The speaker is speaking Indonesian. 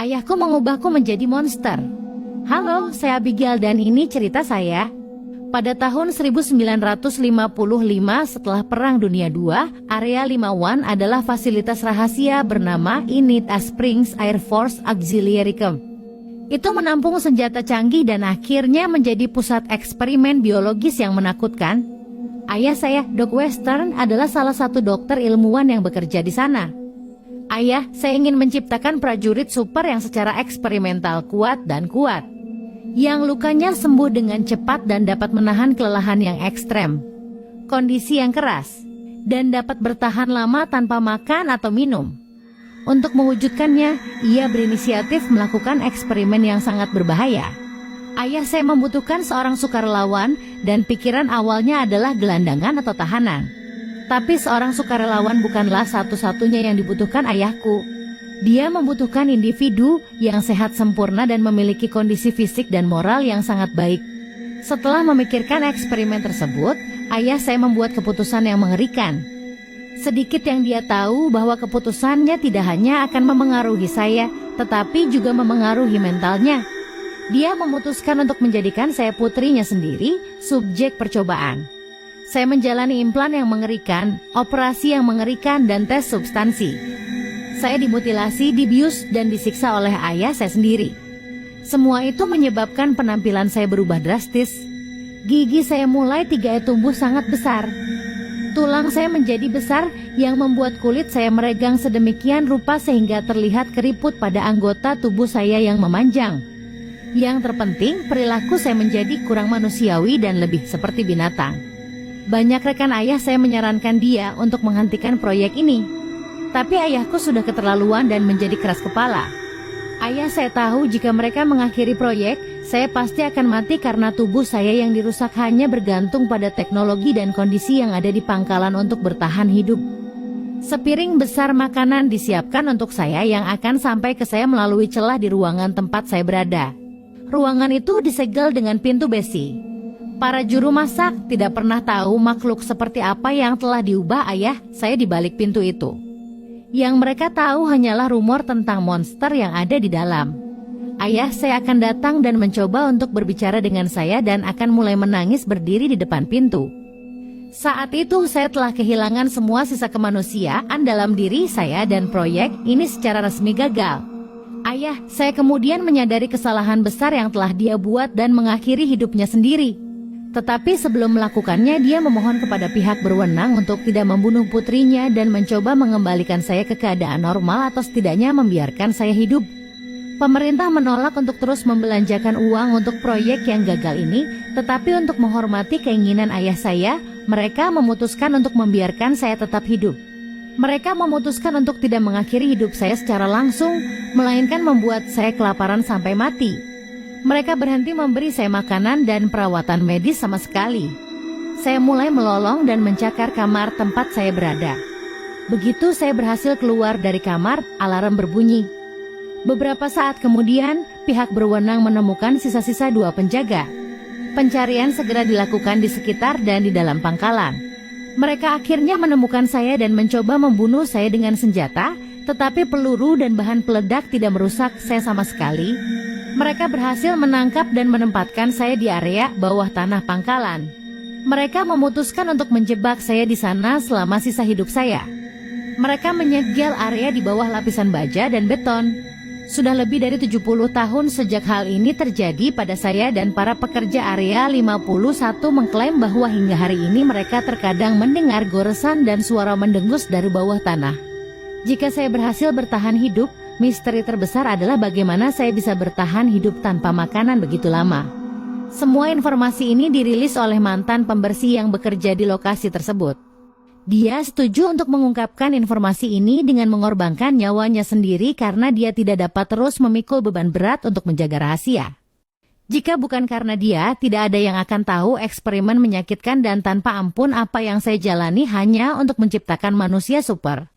Ayahku mengubahku menjadi monster. Halo, saya Abigail dan ini cerita saya. Pada tahun 1955 setelah Perang Dunia II, Area 51 adalah fasilitas rahasia bernama Inita Springs Air Force Auxiliary Camp. Itu menampung senjata canggih dan akhirnya menjadi pusat eksperimen biologis yang menakutkan. Ayah saya, Doc Western, adalah salah satu dokter ilmuwan yang bekerja di sana. Ayah, saya ingin menciptakan prajurit super yang secara eksperimental kuat, yang lukanya sembuh dengan cepat dan dapat menahan kelelahan yang ekstrem, kondisi yang keras, dan dapat bertahan lama tanpa makan atau minum. Untuk mewujudkannya, ia berinisiatif melakukan eksperimen yang sangat berbahaya. Ayah saya membutuhkan seorang sukarelawan dan pikiran awalnya adalah gelandangan atau tahanan. Tapi seorang sukarelawan bukanlah satu-satunya yang dibutuhkan ayahku. Dia membutuhkan individu yang sehat sempurna dan memiliki kondisi fisik dan moral yang sangat baik. Setelah memikirkan eksperimen tersebut, ayah saya membuat keputusan yang mengerikan. Sedikit yang dia tahu bahwa keputusannya tidak hanya akan memengaruhi saya, tetapi juga memengaruhi mentalnya. Dia memutuskan untuk menjadikan saya putrinya sendiri, subjek percobaan. Saya menjalani implan yang mengerikan, operasi yang mengerikan, dan tes substansi. Saya dimutilasi, dibius, dan disiksa oleh ayah saya sendiri. Semua itu menyebabkan penampilan saya berubah drastis. Gigi saya mulai tumbuh sangat besar. Tulang saya menjadi besar yang membuat kulit saya meregang sedemikian rupa sehingga terlihat keriput pada anggota tubuh saya yang memanjang. Yang terpenting, perilaku saya menjadi kurang manusiawi dan lebih seperti binatang. Banyak rekan ayah saya menyarankan dia untuk menghentikan proyek ini. Tapi ayahku sudah keterlaluan dan menjadi keras kepala. Ayah saya tahu jika mereka mengakhiri proyek, saya pasti akan mati karena tubuh saya yang dirusak hanya bergantung pada teknologi dan kondisi yang ada di pangkalan untuk bertahan hidup. Sepiring besar makanan disiapkan untuk saya yang akan sampai ke saya melalui celah di ruangan tempat saya berada. Ruangan itu disegel dengan pintu besi. Para juru masak tidak pernah tahu makhluk seperti apa yang telah diubah ayah saya di balik pintu itu. Yang mereka tahu hanyalah rumor tentang monster yang ada di dalam. Ayah saya akan datang dan mencoba untuk berbicara dengan saya dan akan mulai menangis berdiri di depan pintu. Saat itu saya telah kehilangan semua sisa kemanusiaan dalam diri saya dan proyek ini secara resmi gagal. Ayah saya kemudian menyadari kesalahan besar yang telah dia buat dan mengakhiri hidupnya sendiri. Tetapi sebelum melakukannya, dia memohon kepada pihak berwenang untuk tidak membunuh putrinya dan mencoba mengembalikan saya ke keadaan normal atau setidaknya membiarkan saya hidup. Pemerintah menolak untuk terus membelanjakan uang untuk proyek yang gagal ini, tetapi untuk menghormati keinginan ayah saya, mereka memutuskan untuk membiarkan saya tetap hidup. Mereka memutuskan untuk tidak mengakhiri hidup saya secara langsung, melainkan membuat saya kelaparan sampai mati. Mereka berhenti memberi saya makanan dan perawatan medis sama sekali. Saya mulai melolong dan mencakar kamar tempat saya berada. Begitu saya berhasil keluar dari kamar, alarm berbunyi. Beberapa saat kemudian, pihak berwenang menemukan sisa-sisa 2 penjaga. Pencarian segera dilakukan di sekitar dan di dalam pangkalan. Mereka akhirnya menemukan saya dan mencoba membunuh saya dengan senjata, tetapi peluru dan bahan peledak tidak merusak saya sama sekali. Mereka berhasil menangkap dan menempatkan saya di area bawah tanah pangkalan. Mereka memutuskan untuk menjebak saya di sana selama sisa hidup saya. Mereka menyegel area di bawah lapisan baja dan beton. Sudah lebih dari 70 tahun sejak hal ini terjadi pada saya dan para pekerja area 51 mengklaim bahwa hingga hari ini mereka terkadang mendengar goresan dan suara mendengus dari bawah tanah. Jika saya berhasil bertahan hidup, misteri terbesar adalah bagaimana saya bisa bertahan hidup tanpa makanan begitu lama. Semua informasi ini dirilis oleh mantan pembersih yang bekerja di lokasi tersebut. Dia setuju untuk mengungkapkan informasi ini dengan mengorbankan nyawanya sendiri karena dia tidak dapat terus memikul beban berat untuk menjaga rahasia. Jika bukan karena dia, tidak ada yang akan tahu eksperimen menyakitkan dan tanpa ampun apa yang saya jalani hanya untuk menciptakan manusia super.